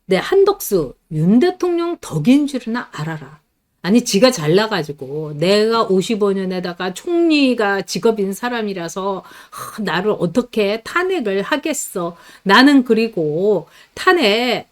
내 한덕수 윤 대통령 덕인 줄은 알아라. 아니 지가 잘나가지고 내가 55년에다가 총리가 직업인 사람이라서 나를 어떻게 탄핵을 하겠어. 나는 그리고 탄핵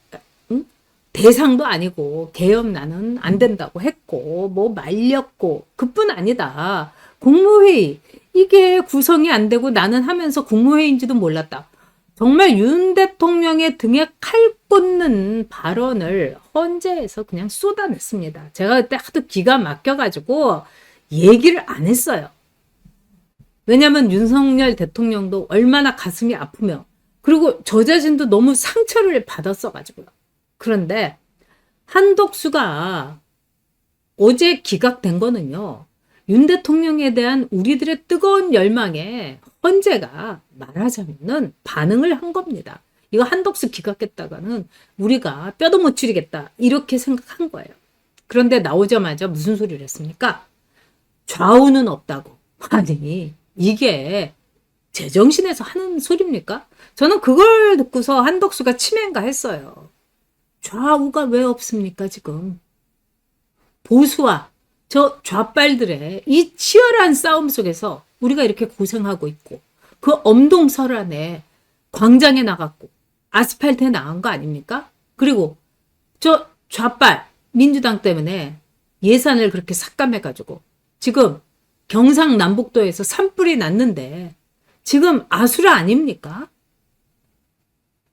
응? 대상도 아니고 계엄 나는 안 된다고 했고 뭐 말렸고 그뿐 아니다. 국무회의 이게 구성이 안 되고 나는 하면서 국무회의인지도 몰랐다. 정말 윤 대통령의 등에 칼 꽂는 발언을 헌재에서 그냥 쏟아냈습니다. 제가 그때 하도 기가 막혀가지고 얘기를 안 했어요. 왜냐면 윤석열 대통령도 얼마나 가슴이 아프며 그리고 저 자신도 너무 상처를 받았어가지고요. 그런데 한덕수가 어제 기각된 거는요. 윤 대통령에 대한 우리들의 뜨거운 열망에 헌재가 말하자면은 반응을 한 겁니다. 이거 한덕수 기각했다가는 우리가 뼈도 못 추리겠다. 이렇게 생각한 거예요. 그런데 나오자마자 무슨 소리를 했습니까? 좌우는 없다고. 아니, 이게 제정신에서 하는 소리입니까? 저는 그걸 듣고서 한덕수가 치매인가 했어요. 좌우가 왜 없습니까, 지금? 보수와 저 좌빨들의 이 치열한 싸움 속에서 우리가 이렇게 고생하고 있고 그 엄동설안에 광장에 나갔고 아스팔트에 나간 거 아닙니까? 그리고 저 좌빨 민주당 때문에 예산을 그렇게 삭감해가지고 지금 경상남북도에서 산불이 났는데 지금 아수라 아닙니까?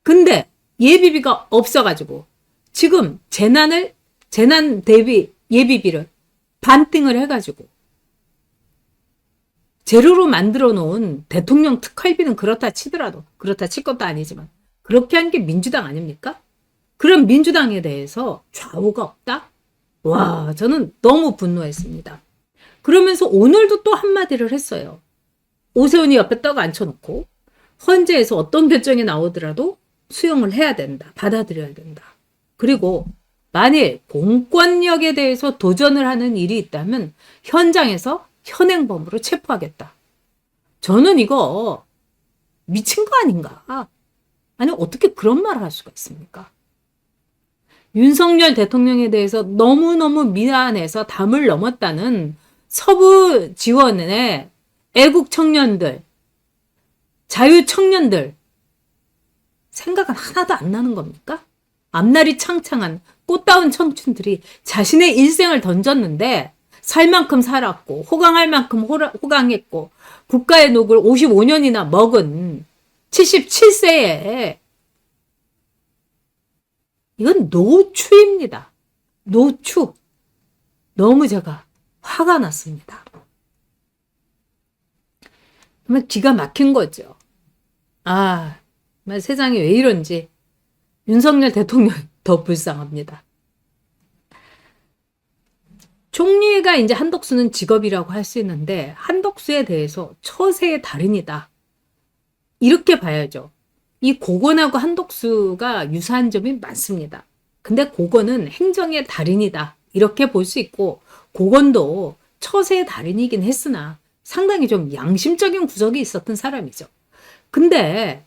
근데 예비비가 없어가지고 지금 재난 대비 예비비를 반띵을 해가지고 제로로 만들어 놓은 대통령 특활비는 그렇다 치더라도 그렇다 칠 것도 아니지만 그렇게 한 게 민주당 아닙니까? 그럼 민주당에 대해서 좌우가 없다? 와, 저는 너무 분노했습니다. 그러면서 오늘도 또 한마디를 했어요. 오세훈이 옆에 떡 앉혀놓고 헌재에서 어떤 결정이 나오더라도 수용을 해야 된다. 받아들여야 된다. 그리고 만일 공권력에 대해서 도전을 하는 일이 있다면 현장에서 현행범으로 체포하겠다. 저는 이거 미친 거 아닌가? 아니 어떻게 그런 말을 할 수가 있습니까? 윤석열 대통령에 대해서 너무너무 미안해서 담을 넘었다는 서부 지원의 애국 청년들, 자유 청년들 생각은 하나도 안 나는 겁니까? 앞날이 창창한 꽃다운 청춘들이 자신의 일생을 던졌는데 살 만큼 살았고 호강할 만큼 호강했고 국가의 녹을 55년이나 먹은 77세에 이건 노추입니다. 노추. 너무 제가 화가 났습니다. 정말 기가 막힌 거죠. 아, 정말 세상이 왜 이런지 윤석열 대통령이 더 불쌍합니다. 총리가 이제 한덕수는 직업이라고 할 수 있는데 한덕수에 대해서 처세의 달인이다. 이렇게 봐야죠. 이 고건하고 한덕수가 유사한 점이 많습니다. 근데 고건은 행정의 달인이다. 이렇게 볼 수 있고 고건도 처세의 달인이긴 했으나 상당히 좀 양심적인 구석이 있었던 사람이죠. 근데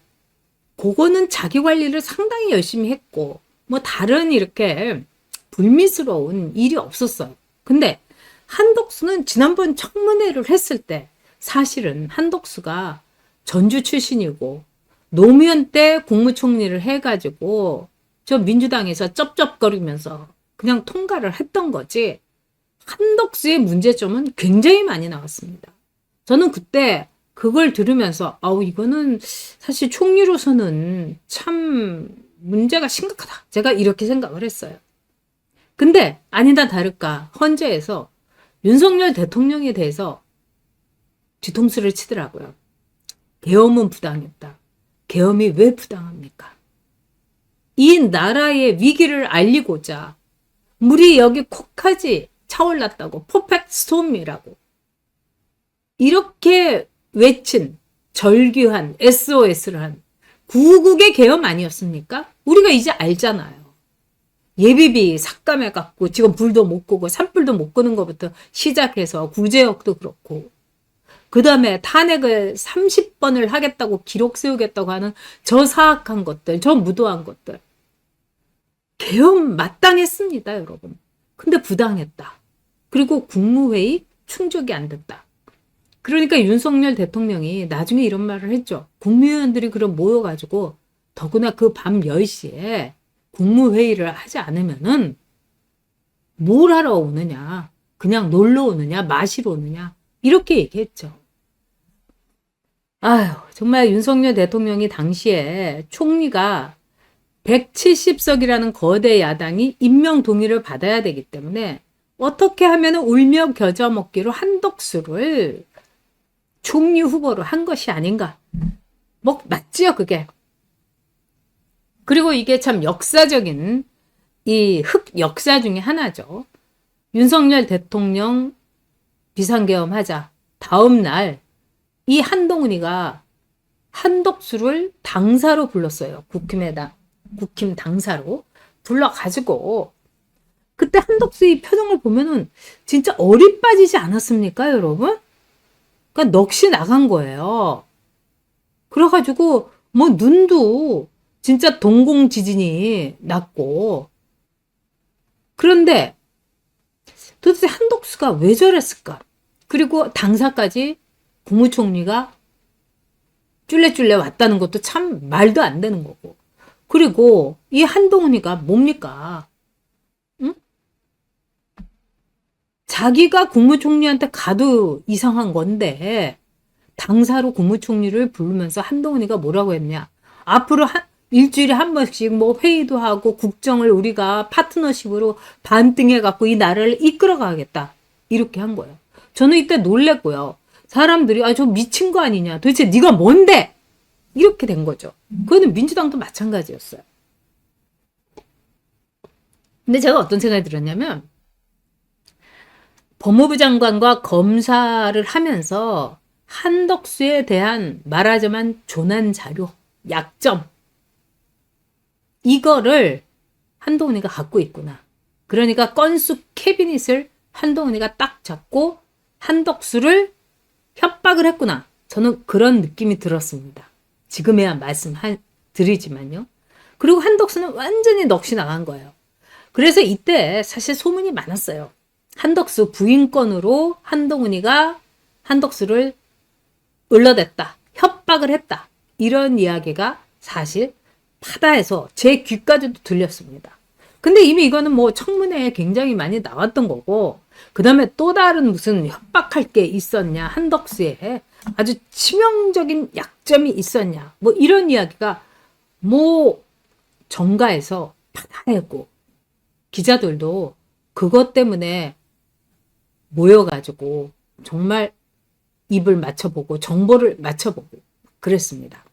고건은 자기 관리를 상당히 열심히 했고 뭐 다른 이렇게 불미스러운 일이 없었어요. 근데 한덕수는 지난번 청문회를 했을 때 사실은 한덕수가 전주 출신이고 노무현 때 국무총리를 해가지고 저 민주당에서 쩝쩝거리면서 그냥 통과를 했던 거지 한덕수의 문제점은 굉장히 많이 나왔습니다. 저는 그때 그걸 들으면서 아우 이거는 사실 총리로서는 참 문제가 심각하다. 제가 이렇게 생각을 했어요. 근데 아니다 다를까 헌재에서 윤석열 대통령에 대해서 뒤통수를 치더라고요. 계엄은 부당했다. 계엄이 왜 부당합니까? 이 나라의 위기를 알리고자 물이 여기 콕하지 차올랐다고 퍼펙트 스톰이라고 이렇게 외친 절규한 SOS를 한 구국의 계엄 아니었습니까? 우리가 이제 알잖아요. 예비비 삭감해갖고 지금 불도 못 끄고 산불도 못 끄는 것부터 시작해서 구제역도 그렇고 그 다음에 탄핵을 30번을 하겠다고 기록 세우겠다고 하는 저 사악한 것들, 저 무도한 것들. 배움 마땅했습니다, 여러분. 근데 부당했다. 그리고 국무회의 충족이 안 됐다. 그러니까 윤석열 대통령이 나중에 이런 말을 했죠. 국무위원들이 그럼 모여가지고 더구나 그 밤 10시에 국무회의를 하지 않으면은 뭘 하러 오느냐. 그냥 놀러 오느냐, 마시러 오느냐. 이렇게 얘기했죠. 아유, 정말 윤석열 대통령이 당시에 총리가 170석이라는 거대 야당이 임명 동의를 받아야 되기 때문에 어떻게 하면 울며 겨자 먹기로 한덕수를 총리 후보로 한 것이 아닌가. 뭐 맞지요, 그게. 그리고 이게 참 역사적인 이 흑역사 중에 하나죠. 윤석열 대통령 비상계엄하자 다음 날 이 한동훈이가 한덕수를 당사로 불렀어요. 국힘 당사로 불러가지고 그때 한덕수의 표정을 보면은 진짜 어리 빠지지 않았습니까, 여러분? 그러니까 넋이 나간 거예요. 그래가지고 뭐 눈도 진짜 동공지진이 났고. 그런데 도대체 한덕수가 왜 저랬을까? 그리고 당사까지 국무총리가 쫄래쫄래 왔다는 것도 참 말도 안 되는 거고. 그리고 이 한동훈이가 뭡니까? 응? 자기가 국무총리한테 가도 이상한 건데 당사로 국무총리를 부르면서 한동훈이가 뭐라고 했냐? 앞으로 일주일에 한 번씩 뭐 회의도 하고 국정을 우리가 파트너십으로 반등해갖고 이 나라를 이끌어가겠다. 이렇게 한 거예요. 저는 이때 놀랬고요. 사람들이 저 미친 거 아니냐. 도대체 네가 뭔데? 이렇게 된 거죠. 그거는 민주당도 마찬가지였어요. 근데 제가 어떤 생각이 들었냐면 법무부 장관과 검사를 하면서 한덕수에 대한 말하자면 조난 자료, 약점 이거를 한동훈이가 갖고 있구나. 그러니까 건수 캐비닛을 한동훈이가 딱 잡고 한덕수를 협박을 했구나. 저는 그런 느낌이 들었습니다. 지금에야 드리지만요. 그리고 한덕수는 완전히 넋이 나간 거예요. 그래서 이때 사실 소문이 많았어요. 한덕수 부인권으로 한동훈이가 한덕수를 을러댔다. 협박을 했다. 이런 이야기가 사실 바다에서 제 귀까지도 들렸습니다. 근데 이미 이거는 뭐 청문회에 굉장히 많이 나왔던 거고, 그 다음에 또 다른 무슨 협박할 게 있었냐, 한덕수에 아주 치명적인 약점이 있었냐, 뭐 이런 이야기가 뭐 정가에서 바다에고, 기자들도 그것 때문에 모여가지고 정말 입을 맞춰보고 정보를 맞춰보고 그랬습니다.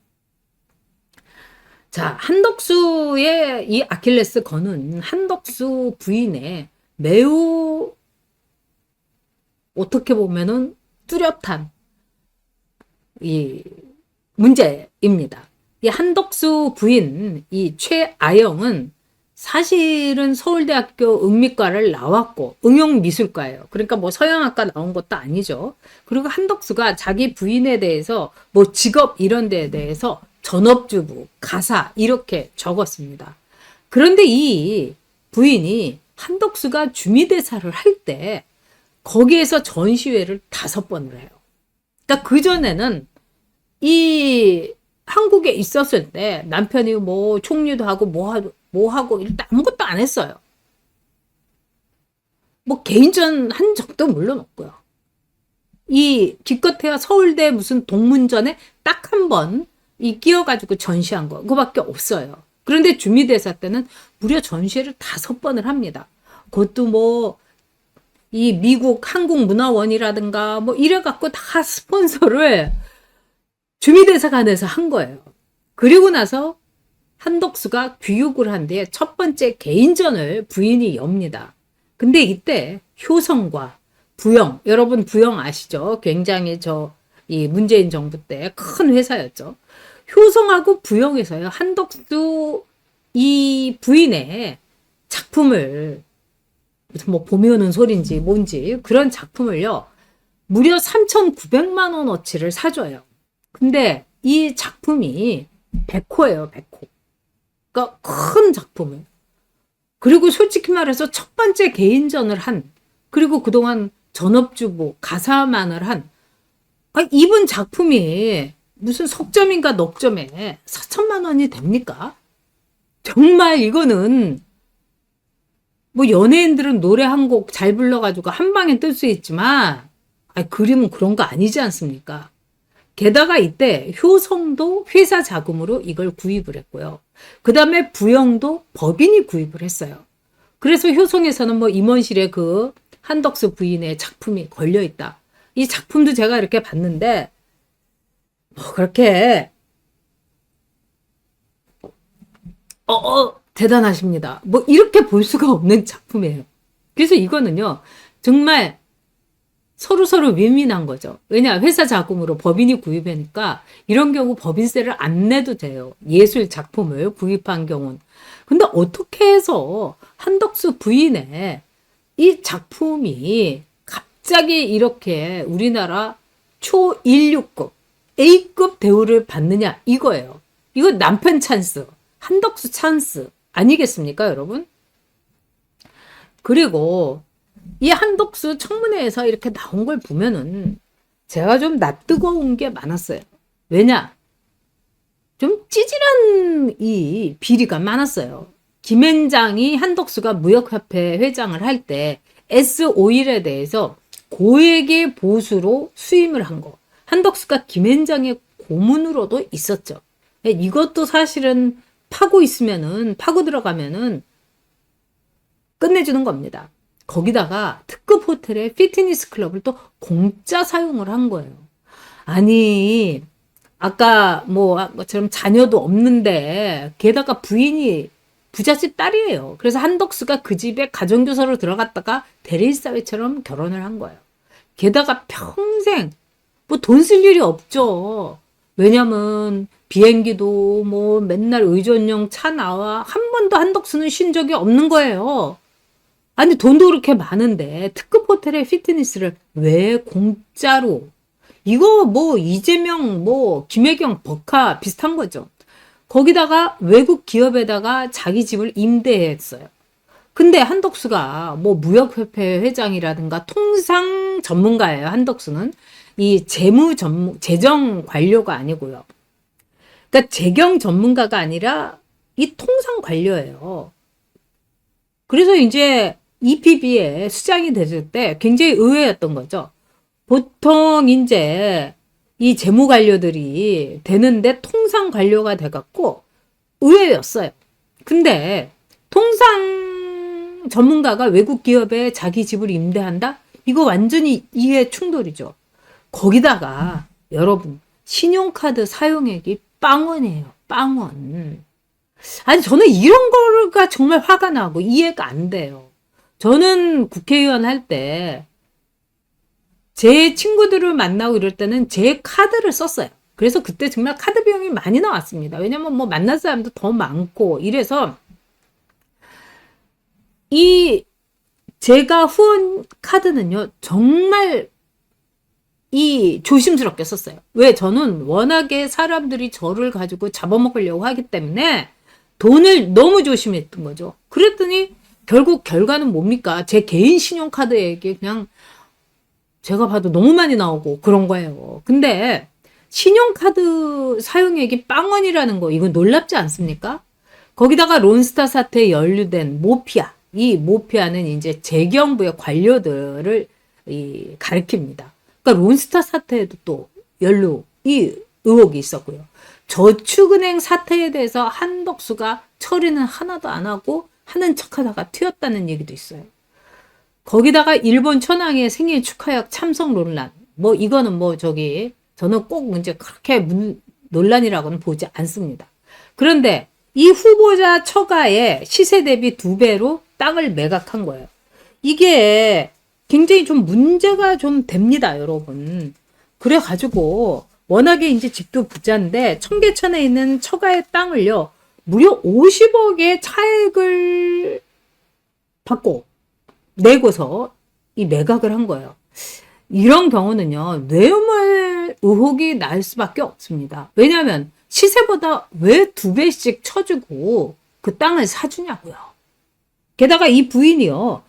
자, 한덕수의 이 아킬레스 건은 한덕수 부인의 매우 어떻게 보면은 뚜렷한 이 문제입니다. 이 한덕수 부인 이 최아영은 사실은 서울대학교 응미과를 나왔고 응용미술과예요. 그러니까 뭐 서양학과 나온 것도 아니죠. 그리고 한덕수가 자기 부인에 대해서 뭐 직업 이런 데에 대해서 전업주부, 가사 이렇게 적었습니다. 그런데 이 부인이 한덕수가 주미대사를 할 때 거기에서 전시회를 5번을 해요. 그러니까 그전에는 이 한국에 있었을 때 남편이 뭐 총리도 하고 뭐 하고 일단 아무것도 안 했어요. 뭐 개인전 한 적도 물론 없고요. 이 기껏해야 서울대 무슨 동문전에 딱 한 번 이 끼어가지고 전시한 거 그거밖에 없어요. 그런데 주미대사 때는 무려 전시회를 5번을 합니다. 그것도 뭐 이 미국 한국문화원이라든가 뭐 이래갖고 다 스폰서를 주미대사관에서 한 거예요. 그리고 나서 한덕수가 귀국을 한 뒤에 첫 번째 개인전을 부인이 엽니다. 근데 이때 효성과 부영, 여러분 부영 아시죠? 굉장히 이 문재인 정부 때 큰 회사였죠. 효성하고 부영에서요, 한덕수 이 부인의 작품을, 뭐 봄이 오는 소리인지 뭔지 그런 작품을요, 무려 3,900만 원어치를 사줘요. 근데 이 작품이 백호예요, 백호. 그러니까 큰 작품을. 그리고 솔직히 말해서 첫 번째 개인전을 한, 그리고 그동안 전업주부, 가사만을 한, 이분 작품이 무슨 석점인가 넉점에 4천만 원이 됩니까? 정말 이거는 뭐 연예인들은 노래 한 곡 잘 불러가지고 한 방에 뜰 수 있지만 그림은 그런 거 아니지 않습니까? 게다가 이때 효성도 회사 자금으로 이걸 구입을 했고요. 그 다음에 부영도 법인이 구입을 했어요. 그래서 효성에서는 뭐 임원실에 그 한덕수 부인의 작품이 걸려있다. 이 작품도 제가 이렇게 봤는데 뭐 그렇게 대단하십니다. 뭐 이렇게 볼 수가 없는 작품이에요. 그래서 이거는요 정말 서로 윈윈한 거죠. 왜냐 회사 자금으로 법인이 구입하니까 이런 경우 법인세를 안 내도 돼요. 예술 작품을 구입한 경우는. 근데 어떻게 해서 한덕수 부인의 이 작품이 갑자기 이렇게 우리나라 초16급 A급 대우를 받느냐 이거예요. 이거 남편 찬스, 한덕수 찬스 아니겠습니까 여러분? 그리고 이 한덕수 청문회에서 이렇게 나온 걸 보면은 제가 좀 낯뜨거운 게 많았어요. 왜냐? 좀 찌질한 이 비리가 많았어요. 김앤장이 한덕수가 무역협회 회장을 할 때 S-오일에 대해서 고액의 보수로 수임을 한 거. 한덕수가 김앤장의 고문으로도 있었죠. 이것도 사실은 파고 들어가면은 끝내주는 겁니다. 거기다가 특급 호텔에 피트니스 클럽을 또 공짜 사용을 한 거예요. 아니, 아까 뭐처럼 자녀도 없는데, 게다가 부인이 부잣집 딸이에요. 그래서 한덕수가 그 집에 가정교사로 들어갔다가 대리사회처럼 결혼을 한 거예요. 게다가 평생 뭐 돈 쓸 일이 없죠. 왜냐면 비행기도 뭐 맨날 의전용 차 나와 한 번도 한덕수는 쉰 적이 없는 거예요. 아니 돈도 그렇게 많은데 특급 호텔에 피트니스를 왜 공짜로? 이거 뭐 이재명 뭐 김혜경 버카 비슷한 거죠. 거기다가 외국 기업에다가 자기 집을 임대했어요. 근데 한덕수가 뭐 무역협회 회장이라든가 통상 전문가예요. 한덕수는 이 재정 관료가 아니고요. 그러니까 재경 전문가가 아니라 이 통상 관료예요. 그래서 이제 EPB에 수장이 됐을 때 굉장히 의외였던 거죠. 보통 이제 이 재무 관료들이 되는데 통상 관료가 돼갖고 의외였어요. 근데 통상 전문가가 외국 기업에 자기 집을 임대한다? 이거 완전히 이해 충돌이죠. 거기다가 여러분 신용카드 사용액이 빵원이에요. 빵원. 아니 저는 이런 거가 정말 화가 나고 이해가 안 돼요. 저는 국회의원 할 때 제 친구들을 만나고 이럴 때는 제 카드를 썼어요. 그래서 그때 정말 카드 비용이 많이 나왔습니다. 왜냐면 뭐 만날 사람도 더 많고 이래서 제가 후원 카드는요 정말 조심스럽게 썼어요. 왜? 저는 워낙에 사람들이 저를 가지고 잡아먹으려고 하기 때문에 돈을 너무 조심했던 거죠. 그랬더니 결국 결과는 뭡니까? 제 개인 신용카드액이 그냥 제가 봐도 너무 많이 나오고 그런 거예요. 근데 신용카드 사용액이 빵원이라는 거 이거 놀랍지 않습니까? 거기다가 론스타 사태에 연루된 모피아. 이 모피아는 이제 재경부의 관료들을 가리킵니다. 그러니까 론스타 사태에도 또 의혹이 있었고요. 저축은행 사태에 대해서 한덕수가 처리는 하나도 안 하고 하는 척하다가 튀었다는 얘기도 있어요. 거기다가 일본 천황의 생일 축하약 참석 논란. 뭐 이거는 저는 꼭 이제 그렇게 논란이라고는 보지 않습니다. 그런데 이 후보자 처가의 시세 대비 2배로 땅을 매각한 거예요. 이게 굉장히 좀 문제가 좀 됩니다, 여러분. 그래가지고 워낙에 이제 집도 부자인데 청계천에 있는 처가의 땅을요 무려 50억의 차액을 받고 내고서 이 매각을 한 거예요. 이런 경우는요 뇌물 의혹이 날 수밖에 없습니다. 왜냐하면 시세보다 왜 2배씩 쳐주고 그 땅을 사주냐고요. 게다가 이 부인이요.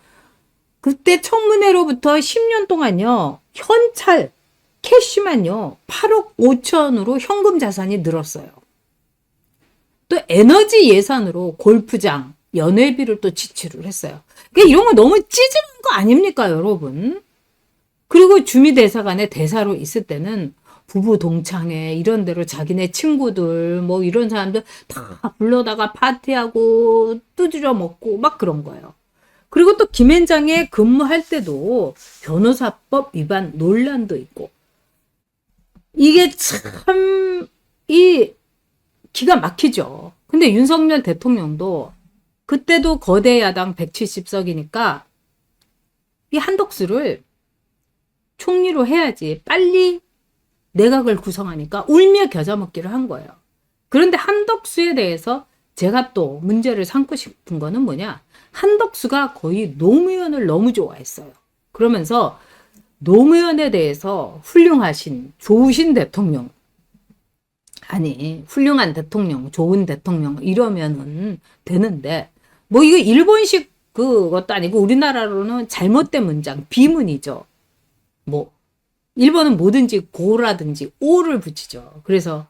그때 청문회로부터 10년 동안요. 현찰, 캐시만요. 8억 5천으로 현금 자산이 늘었어요. 또 에너지 예산으로 골프장, 연회비를 또 지출을 했어요. 그러니까 이런 거 너무 찌질한 거 아닙니까, 여러분? 그리고 주미대사관에 대사로 있을 때는 부부 동창회 이런 데로 자기네 친구들 뭐 이런 사람들 다 불러다가 파티하고 두드려 먹고 막 그런 거예요. 그리고 또 김앤장에 근무할 때도 변호사법 위반 논란도 있고 이게 참 이 기가 막히죠. 근데 윤석열 대통령도 그때도 거대 야당 170석이니까 이 한덕수를 총리로 해야지 빨리 내각을 구성하니까 울며 겨자 먹기를 한 거예요. 그런데 한덕수에 대해서 제가 또 문제를 삼고 싶은 거는 뭐냐? 한덕수가 거의 노무현을 너무 좋아했어요. 그러면서 노무현에 대해서 훌륭하신, 좋으신 대통령, 아니, 훌륭한 대통령, 좋은 대통령, 이러면은 되는데, 뭐 이거 일본식 그것도 아니고 우리나라로는 잘못된 문장, 비문이죠. 뭐, 일본은 뭐든지 고라든지 오를 붙이죠. 그래서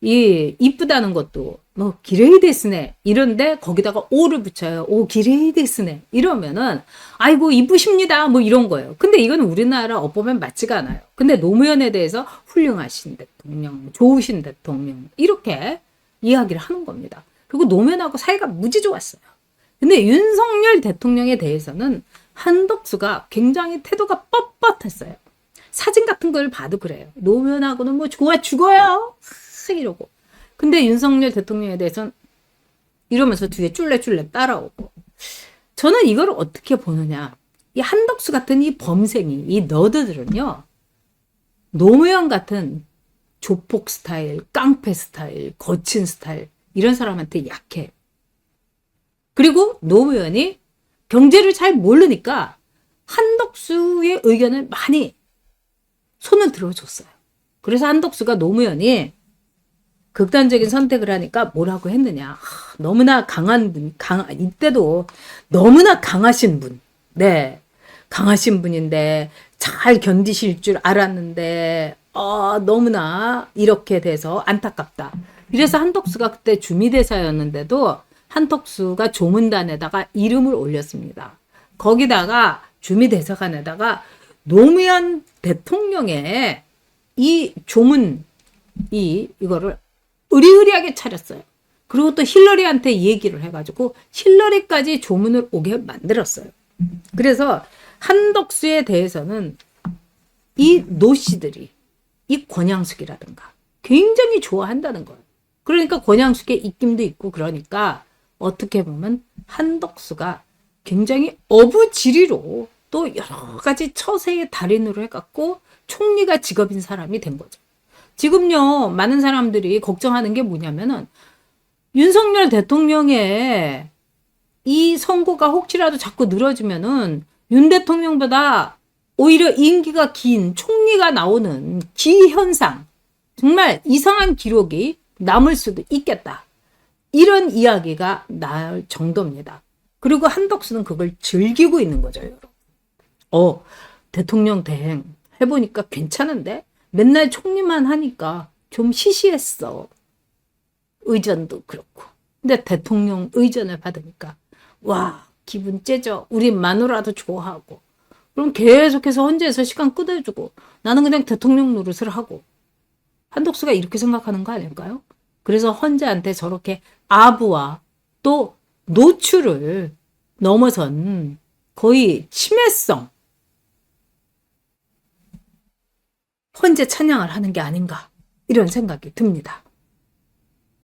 이 이쁘다는 것도 뭐 기레이 데스네 이런데 거기다가 오를 붙여요. 오 기레이 데스네 이러면은 아이고 이쁘십니다 뭐 이런 거예요. 근데 이건 우리나라 어법엔 맞지가 않아요. 근데 노무현에 대해서 훌륭하신 대통령, 좋으신 대통령 이렇게 이야기를 하는 겁니다. 그리고 노무현하고 사이가 무지 좋았어요. 근데 윤석열 대통령에 대해서는 한덕수가 굉장히 태도가 뻣뻣했어요. 사진 같은 걸 봐도 그래요. 노무현하고는 뭐 좋아 죽어요. 이러고. 근데 윤석열 대통령에 대해서는 이러면서 뒤에 쫄래쫄래 따라오고. 저는 이걸 어떻게 보느냐. 이 한덕수 같은 이 범생이, 이 너드들은요. 노무현 같은 조폭 스타일, 깡패 스타일, 거친 스타일 이런 사람한테 약해. 그리고 노무현이 경제를 잘 모르니까 한덕수의 의견을 많이 손을 들어줬어요. 그래서 한덕수가 노무현이 극단적인 선택을 하니까 뭐라고 했느냐. 너무나 강한 분, 이때도 너무나 강하신 분. 네. 강하신 분인데 잘 견디실 줄 알았는데, 너무나 이렇게 돼서 안타깝다. 이래서 한덕수가 그때 주미대사였는데도 한덕수가 조문단에다가 이름을 올렸습니다. 거기다가 주미대사관에다가 노무현 대통령의 이 조문, 이거를 의리의리하게 차렸어요. 그리고 또 힐러리한테 얘기를 해가지고 힐러리까지 조문을 오게 만들었어요. 그래서 한덕수에 대해서는 이 노씨들이 이 권양숙이라든가 굉장히 좋아한다는 거예요. 그러니까 권양숙의 입김도 있고 그러니까 어떻게 보면 한덕수가 굉장히 어부지리로 또 여러 가지 처세의 달인으로 해갖고 총리가 직업인 사람이 된 거죠. 지금요, 많은 사람들이 걱정하는 게 뭐냐면은, 윤석열 대통령의 이 선거가 혹시라도 자꾸 늘어지면은, 윤 대통령보다 오히려 임기가 긴 총리가 나오는 기현상, 정말 이상한 기록이 남을 수도 있겠다. 이런 이야기가 나올 정도입니다. 그리고 한덕수는 그걸 즐기고 있는 거죠, 여러분. 대통령 대행 해보니까 괜찮은데? 맨날 총리만 하니까 좀 시시했어. 의전도 그렇고. 근데 대통령 의전을 받으니까 와 기분 째져. 우리 마누라도 좋아하고. 그럼 계속해서 헌재에서 시간 끌어주고 나는 그냥 대통령 노릇을 하고. 한덕수가 이렇게 생각하는 거 아닐까요? 그래서 헌재한테 저렇게 아부와 또 노출을 넘어선 거의 침해성 헌재 찬양을 하는 게 아닌가 이런 생각이 듭니다.